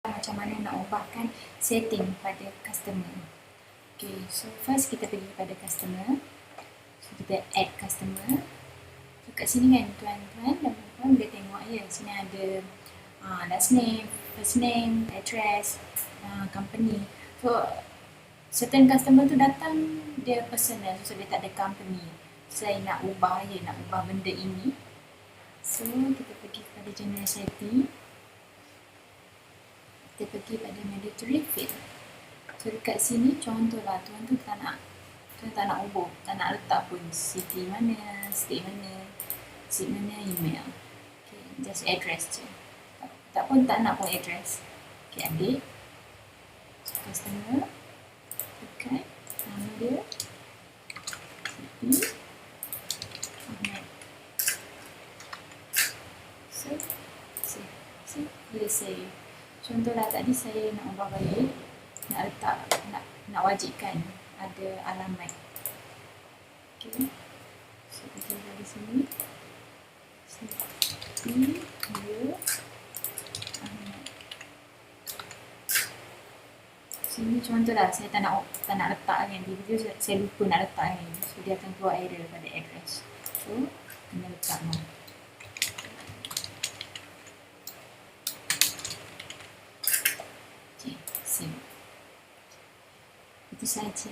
macam mana nak ubahkan setting pada customer. Okay, so first kita pergi pada customer. So kita add customer. So kat sini kan tuan-tuan dan puan boleh tengok ya, sini ada last name, first name, address, company. So certain customer tu datang dia personal, so dia tak ada company. Saya nak ubah benda ini. So kita pergi pada general setting. Kita pergi pada mandatory field. So dekat sini contohlah tuan tu tak nak ubah, tak nak letak pun city mana, state mana, zip mana, email. Okay, just address je. Tak nak pun address. Okay, ambil. So, customer. Okay, nama dia. City. Boleh save. Contohlah tadi saya nak ubah balik, nak letak, nak wajibkan ada alamat. Okay. So kita dari sini. Sini, dia, alamat. Sini contohlah saya tak nak letak kan. Di video saya lupa nak letak kan. So dia akan keluar error pada address. So kena letak no. Itu saja.